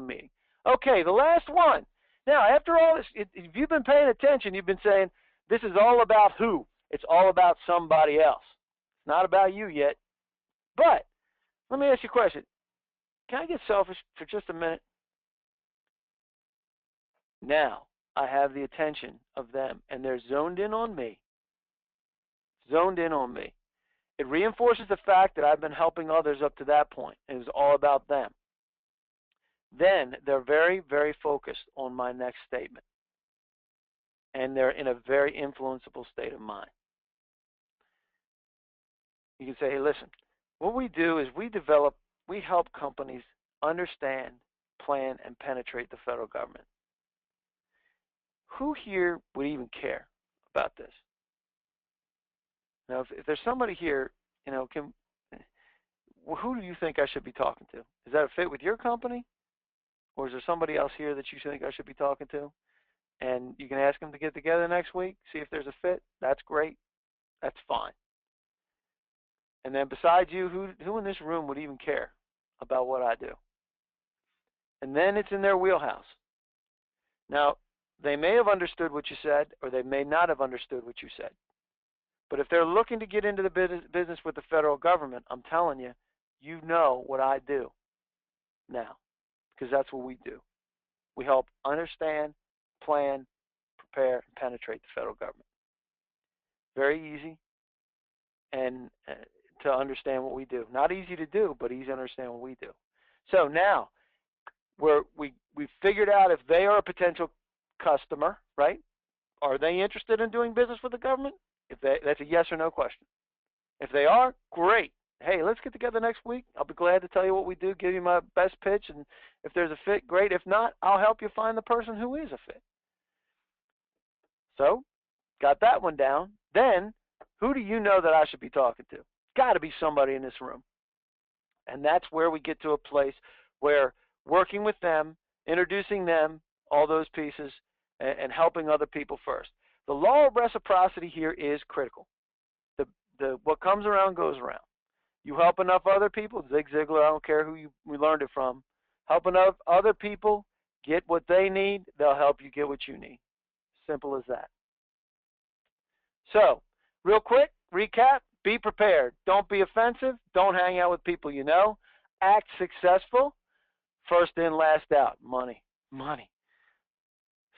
S1: meeting. Okay, the last one. Now, after all this, if you've been paying attention, you've been saying this is all about who. It's all about somebody else. It's not about you yet. But let me ask you a question. Can I get selfish for just a minute? Now I have the attention of them, and they're zoned in on me. It reinforces the fact that I've been helping others up to that point. It was all about them. Then they're very, very focused on my next statement. And they're in a very influenceable state of mind. You can say, hey, listen, what we do is we help companies understand, plan, and penetrate the federal government. Who here would even care about this? Now, if there's somebody here, who do you think I should be talking to? Is that a fit with your company? Or is there somebody else here that you think I should be talking to? And you can ask them to get together next week, see if there's a fit. That's great. That's fine. And then besides you, who in this room would even care about what I do? And then it's in their wheelhouse. Now, they may have understood what you said, or they may not have understood what you said. But if they're looking to get into the business with the federal government, I'm telling you, you know what I do now, because that's what we do. We help understand, plan, prepare, and penetrate the federal government. Very easy and to understand what we do. Not easy to do, but easy to understand what we do. So now we figured out if they are a potential customer, right? Are they interested in doing business with the government? That's a yes or no question. If they are, great. Hey, let's get together next week. I'll be glad to tell you what we do, give you my best pitch, and if there's a fit, great. If not, I'll help you find the person who is a fit. So, got that one down. Then, who do you know that I should be talking to? Got to be somebody in this room. And that's where we get to a place where working with them, introducing them, all those pieces, and helping other people first. The law of reciprocity here is critical. What comes around goes around. You help enough other people, Zig Ziglar, I don't care who we learned it from, help enough other people get what they need, they'll help you get what you need. Simple as that. So, real quick, recap, be prepared. Don't be offensive. Don't hang out with people you know. Act successful. First in, last out. Money.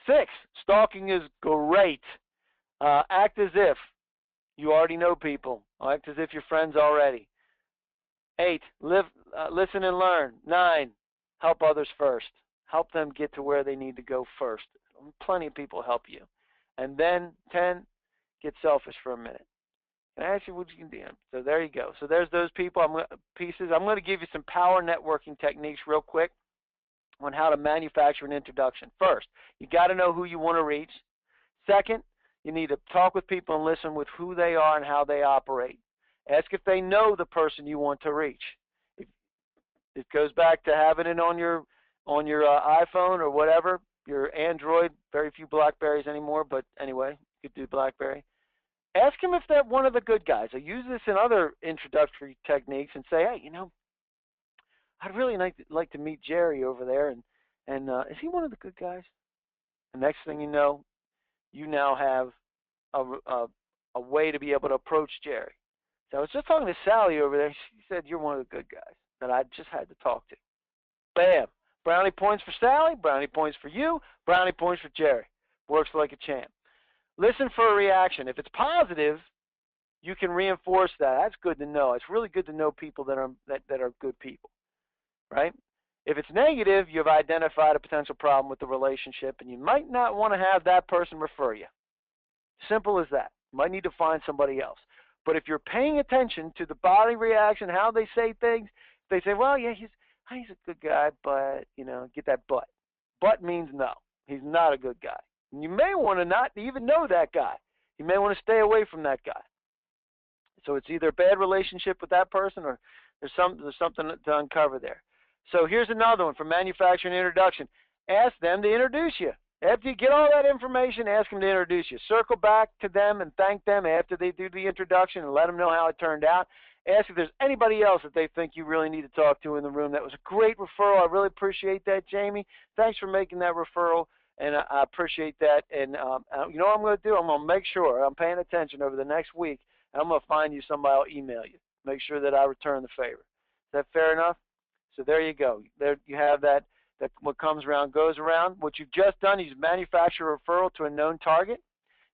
S1: 6, stalking is great. Act as if you already know people. Act as if you're friends already. 8, listen and learn. 9, help others first. Help them get to where they need to go first. Plenty of people help you. And then 10, get selfish for a minute. Can I ask you what you can do? So there you go. So there's those people. Pieces. I'm going to give you some power networking techniques real quick on how to manufacture an introduction. First, you got to know who you want to reach. Second, you need to talk with people and listen with who they are and how they operate. Ask if they know the person you want to reach. It goes back to having it on your iPhone or whatever, your Android. Very few Blackberries anymore, but anyway, you could do Blackberry. Ask him if they're one of the good guys. I use this in other introductory techniques and say, hey, I'd really like to meet Jerry over there, and is he one of the good guys? The next thing you now have a way to be able to approach Jerry. So I was just talking to Sally over there. She said you're one of the good guys that I just had to talk to. Bam. Brownie points for Sally, brownie points for you, brownie points for Jerry. Works like a champ. Listen for a reaction. If it's positive, you can reinforce that. That's good to know. It's really good to know people that are good people, right? If it's negative, you've identified a potential problem with the relationship, and you might not want to have that person refer you. Simple as that. You might need to find somebody else. But if you're paying attention to the body reaction, how they say things, they say, well, yeah, he's a good guy, but, get that but. But means no. He's not a good guy. And you may want to not even know that guy. You may want to stay away from that guy. So it's either a bad relationship with that person or there's something to uncover there. So here's another one for manufacturing introduction. Ask them to introduce you. After you get all that information, ask them to introduce you. Circle back to them and thank them after they do the introduction and let them know how it turned out. Ask if there's anybody else that they think you really need to talk to in the room. That was a great referral. I really appreciate that, Jamie. Thanks for making that referral, and I appreciate that. And you know what I'm going to do? I'm going to make sure I'm paying attention over the next week, and I'm going to find you somebody I'll email you. Make sure that I return the favor. Is that fair enough? So there you go. There you have that what comes around goes around. What you've just done is you've manufactured a referral to a known target.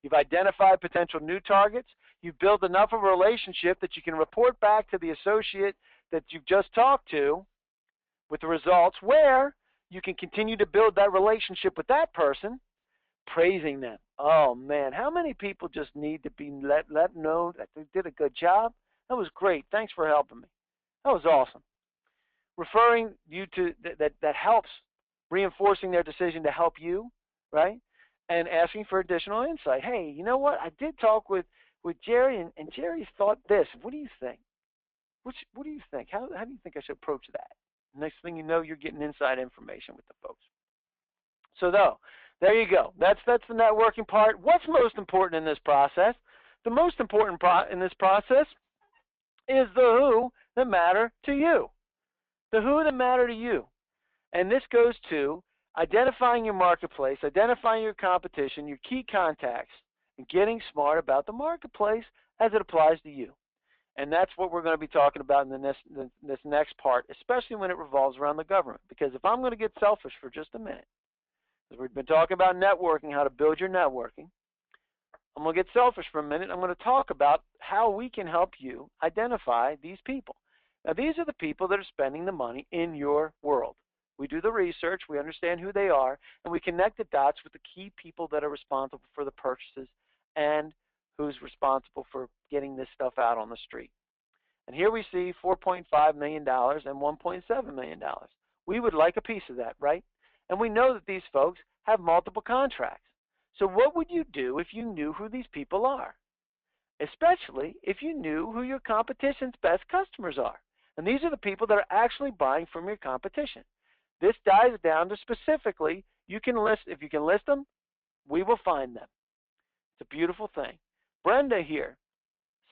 S1: You've identified potential new targets. You've built enough of a relationship that you can report back to the associate that you've just talked to with the results, where you can continue to build that relationship with that person, praising them. Oh, man, how many people just need to be let know that they did a good job? That was great. Thanks for helping me. That was awesome. Referring you to that helps, reinforcing their decision to help you, right? And asking for additional insight. Hey, you know what? I did talk with Jerry, and Jerry thought this. What do you think? What do you think? How do you think I should approach that? Next thing you know, you're getting inside information with the folks. So there you go. That's the networking part. What's most important in this process? The most important in this process is the who that matter to you. The who that matter to you. And this goes to identifying your marketplace, identifying your competition, your key contacts, and getting smart about the marketplace as it applies to you. And that's what we're going to be talking about in this next part, especially when it revolves around the government. Because if I'm going to get selfish for just a minute, because we've been talking about networking, how to build your networking, I'm going to get selfish for a minute. I'm going to talk about how we can help you identify these people. Now, these are the people that are spending the money in your world. We do the research, we understand who they are, and we connect the dots with the key people that are responsible for the purchases and who's responsible for getting this stuff out on the street. And here we see $4.5 million and $1.7 million. We would like a piece of that, right? And we know that these folks have multiple contracts. So what would you do if you knew who these people are? Especially if you knew who your competition's best customers are. And these are the people that are actually buying from your competition. This dives down to specifically, if you can list them, we will find them. It's a beautiful thing. Brenda here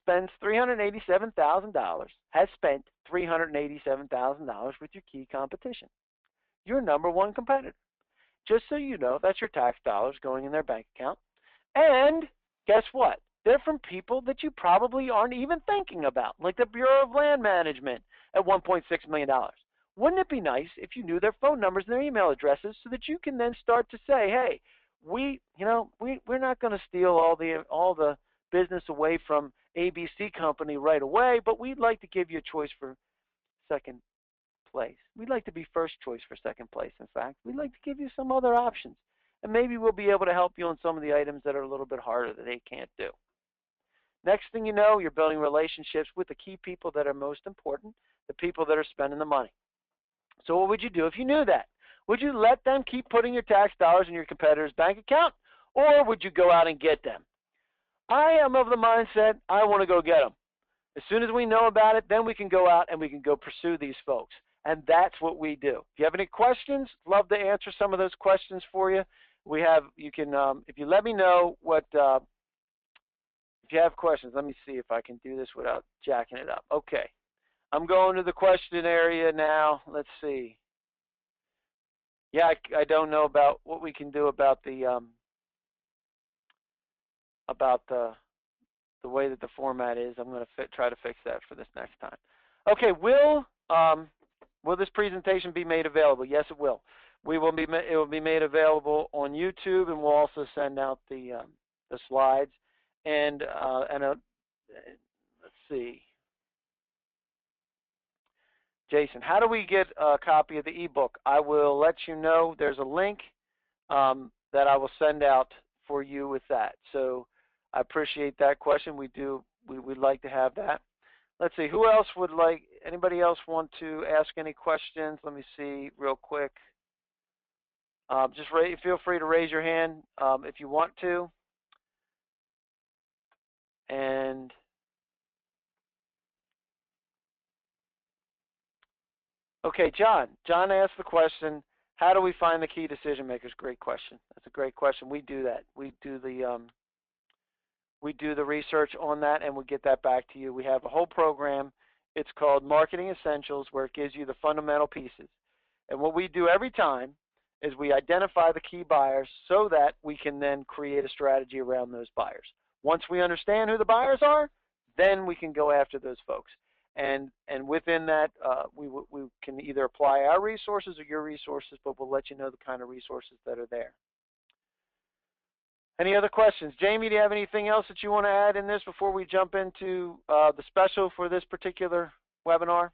S1: spends $387,000, has spent $387,000 with your key competition. Your number one competitor. Just so you know, that's your tax dollars going in their bank account. And guess what? They're from people that you probably aren't even thinking about, like the Bureau of Land Management at $1.6 million. Wouldn't it be nice if you knew their phone numbers and their email addresses so that you can then start to say, hey, we're not going to steal all the business away from ABC Company right away, but we'd like to give you a choice for second place. We'd like to be first choice for second place, in fact. We'd like to give you some other options. And maybe we'll be able to help you on some of the items that are a little bit harder that they can't do. Next thing you know, you're building relationships with the key people that are most important, the people that are spending the money. So what would you do if you knew that? Would you let them keep putting your tax dollars in your competitor's bank account, or would you go out and get them? I am of the mindset I want to go get them. As soon as we know about it, then we can go out and we can go pursue these folks. And that's what we do. If you have any questions, love to answer some of those questions for you. You can, if you let me know what, if you have questions, let me see if I can do this without jacking it up. Okay. I'm going to the question area now. Let's see. Yeah, I don't know about what we can do about the way that the format is. I'm going to try to fix that for this next time. Okay, will this presentation be made available? Yes, it will. It will be made available on YouTube, and we'll also send out the slides. And let's see, Jason, how do we get a copy of the ebook? I will let you know. There's a link that I will send out for you with that. So I appreciate that question. We'd like to have that. Let's see, who else would like, anybody else want to ask any questions? Let me see real quick. Just feel free to raise your hand if you want to. And okay, John asked the question, how do we find the key decision makers? Great question. That's a great question. We do that. We do the research on that, and we get that back to you. We have a whole program. It's called Marketing Essentials, where it gives you the fundamental pieces. And what we do every time is we identify the key buyers so that we can then create a strategy around those buyers. Once we understand who the buyers are, then we can go after those folks. And within that, we can either apply our resources or your resources, but we'll let you know the kind of resources that are there. Any other questions? Jamie, do you have anything else that you want to add in this before we jump into the special for this particular webinar?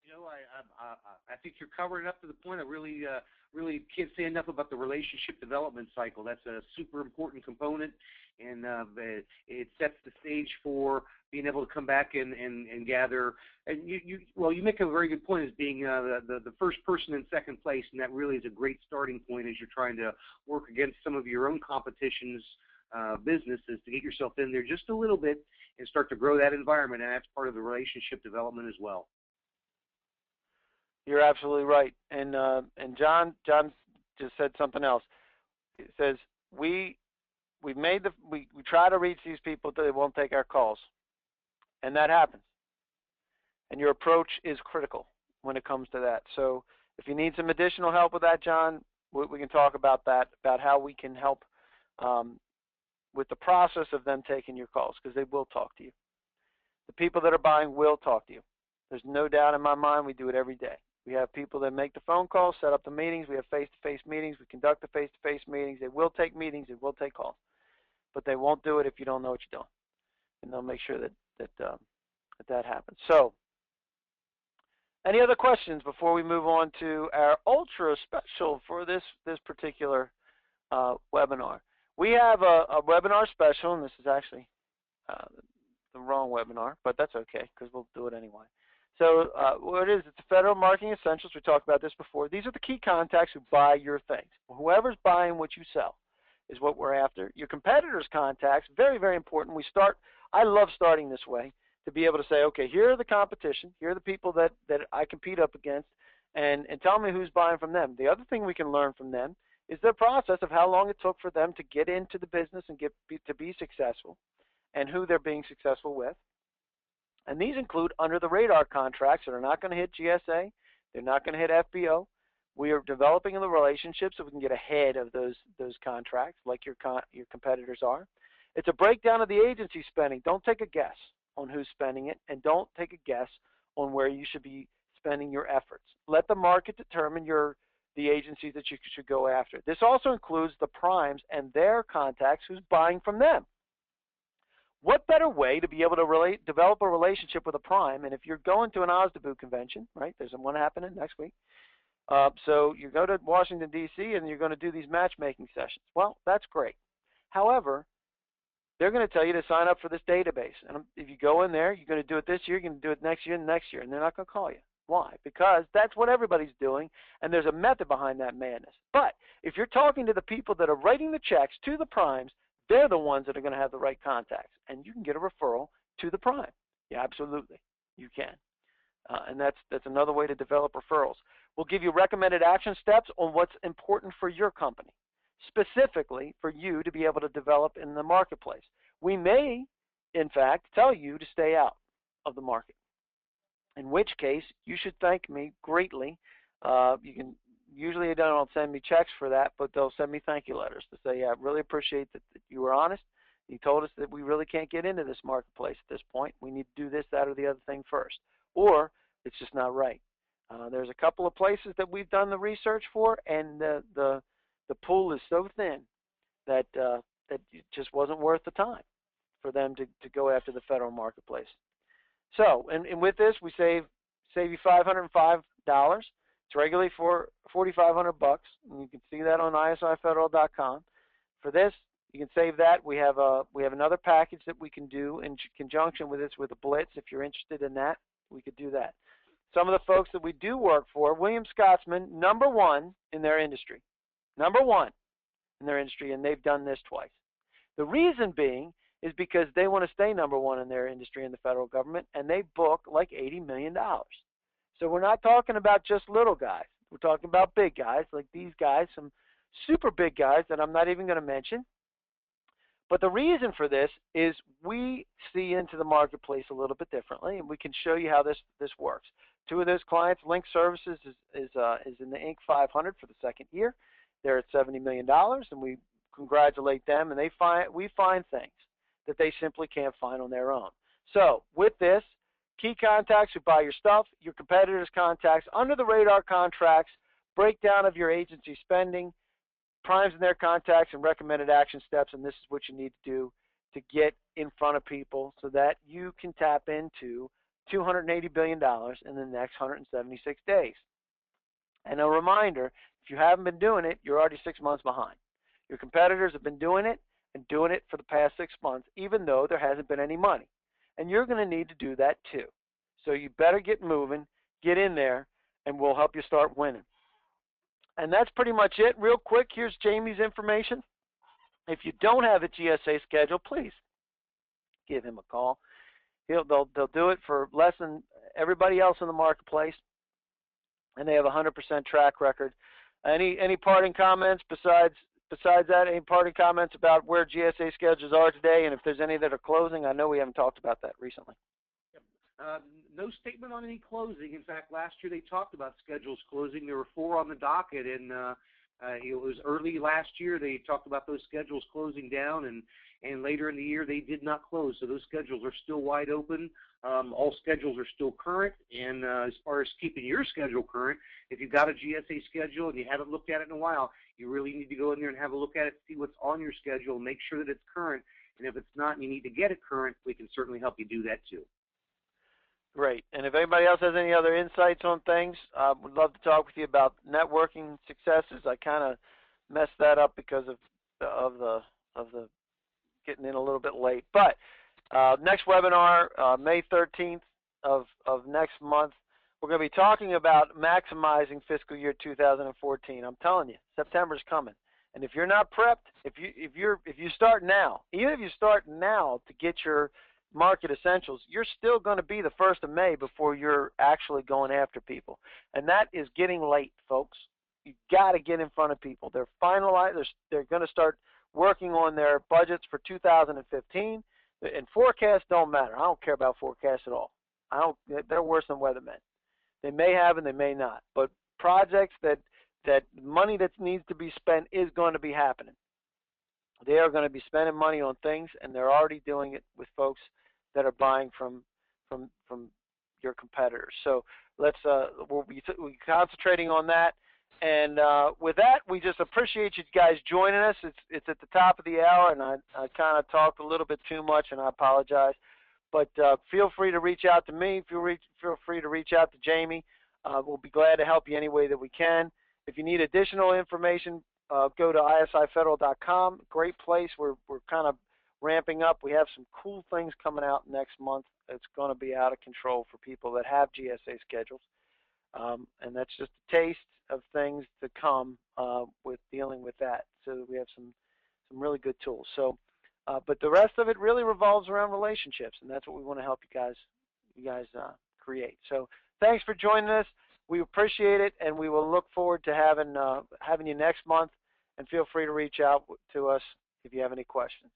S2: You know, I think you're covering up to the point. I really can't say enough about the relationship development cycle. That's a super important component, and it sets the stage for being able to come back and gather. And you make a very good point as being the first person in second place, and that really is a great starting point as you're trying to work against some of your own competition's businesses to get yourself in there just a little bit and start to grow that environment, and that's part of the relationship development as well.
S1: You're absolutely right. And John just said something else. It says we try to reach these people, but they won't take our calls, and that happens. And your approach is critical when it comes to that. So if you need some additional help with that, John, we can talk about that, about how we can help with the process of them taking your calls, because they will talk to you. The people that are buying will talk to you. There's no doubt in my mind. We do it every day. We have people that make the phone calls, set up the meetings. We have face-to-face meetings. We conduct the face-to-face meetings. They will take meetings. They will take calls. But they won't do it if you don't know what you're doing. And they'll make sure that happens. So any other questions before we move on to our ultra special for this particular webinar? We have a webinar special, and this is actually the wrong webinar, but that's okay because we'll do it anyway. So what it is, it's the Federal Marketing Essentials. We talked about this before. These are the key contacts who buy your things. Whoever's buying what you sell is what we're after. Your competitors' contacts, very, very important. I love starting this way to be able to say, okay, here are the competition. Here are the people that I compete up against, and tell me who's buying from them. The other thing we can learn from them is the process of how long it took for them to get into the business and to be successful, and who they're being successful with. And these include under-the-radar contracts that are not going to hit GSA. They're not going to hit FBO. We are developing the relationships so we can get ahead of those contracts like your competitors are. It's a breakdown of the agency spending. Don't take a guess on who's spending it, and don't take a guess on where you should be spending your efforts. Let the market determine the agencies that you should go after. This also includes the primes and their contacts who's buying from them. What better way to be able to develop a relationship with a prime? And if you're going to an OSDBU convention, right, there's one happening next week. So you go to Washington, D.C., and you're going to do these matchmaking sessions. Well, that's great. However, they're going to tell you to sign up for this database. And if you go in there, you're going to do it this year, you're going to do it next year, and next year, and they're not going to call you. Why? Because that's what everybody's doing, and there's a method behind that madness. But if you're talking to the people that are writing the checks to the primes, they're the ones that are going to have the right contacts, and you can get a referral to the prime. Yeah, absolutely, you can. And that's another way to develop referrals. We'll give you recommended action steps on what's important for your company, specifically for you to be able to develop in the marketplace. We may, in fact, tell you to stay out of the market, in which case you should thank me greatly. You can usually they don't send me checks for that, but they'll send me thank you letters to say, yeah, I really appreciate that you were honest. You told us that we really can't get into this marketplace at this point. We need to do this, that, or the other thing first, or it's just not right. There's a couple of places that we've done the research for, and the pool is so thin that that it just wasn't worth the time for them to go after the federal marketplace. So, and with this, we save you $505. It's regularly for $4,500, and you can see that on isiFederal.com. For this, you can save that. We have another package that we can do in conjunction with this with a blitz. If you're interested in that, we could do that. Some of the folks that we do work for, William Scotsman, #1 in their industry. #1 in their industry, and they've done this twice. The reason being is because they want to stay #1 in their industry in the federal government, and they book like $80 million. So we're not talking about just little guys. We're talking about big guys like these guys, some super big guys that I'm not even going to mention. But the reason for this is we see into the marketplace a little bit differently, and we can show you how this works. Two of those clients, Link Services, is in the Inc. 500 for the second year. They're at $70 million, and we congratulate them. And we find things that they simply can't find on their own. So with this, key contacts who buy your stuff, your competitors' contacts, under the radar contracts, breakdown of your agency spending, primes in their contacts, and recommended action steps. And this is what you need to do to get in front of people so that you can tap into $280 billion in the next 176 days. And a reminder, if you haven't been doing it, you're already 6 months behind. Your competitors have been doing it and doing it for the past 6 months, even though there hasn't been any money. And you're going to need to do that too. So you better get moving, get in there, and we'll help you start winning. And that's pretty much it. Real quick, here's Jamie's information. If you don't have a GSA schedule, please give him a call. They'll do it for less than everybody else in the marketplace, and they have a 100% track record. Any parting comments besides that? Any parting comments about where GSA schedules are today, and if there's any that are closing? I know we haven't talked about that recently.
S2: No statement on any closing. In fact, last year they talked about schedules closing. There were 4 on the docket, and it was early last year they talked about those schedules closing down, and later in the year they did not close. So those schedules are still wide open. All schedules are still current, and as far as keeping your schedule current, if you've got a GSA schedule and you haven't looked at it in a while, you really need to go in there and have a look at it, see what's on your schedule, make sure that it's current, and if it's not and you need to get it current, we can certainly help you do that too.
S1: Great. And if anybody else has any other insights on things, would love to talk with you about networking successes. I kind of messed that up because of the getting in a little bit late. But next webinar, May 13th of next month, we're going to be talking about maximizing fiscal year 2014. I'm telling you, September's coming. And if you're not prepped, if you start now, even if you start now to get your market essentials, you're still going to be the 1st of May before you're actually going after people. And that is getting late, folks. You've got to get in front of people. They're finalized. They're going to start working on their budgets for 2015. And forecasts don't matter. I don't care about forecasts at all. They're worse than weathermen. They may have and they may not. But projects that money that needs to be spent is going to be happening. They are going to be spending money on things, and they're already doing it with folks that are buying from your competitors. So we'll be concentrating on that. And with that, we just appreciate you guys joining us. It's at the top of the hour, and I kind of talked a little bit too much, and I apologize. But feel free to reach out to me. Feel free to reach out to Jamie. We'll be glad to help you any way that we can. If you need additional information, go to isiFederal.com. Great place. We're kind of ramping up. We have some cool things coming out next month. It's going to be out of control for people that have GSA schedules. And that's just a taste of things to come with dealing with that. So we have some really good tools. So, but the rest of it really revolves around relationships, and that's what we want to help you guys create. So thanks for joining us. We appreciate it, and we will look forward to having you next month. And feel free to reach out to us if you have any questions.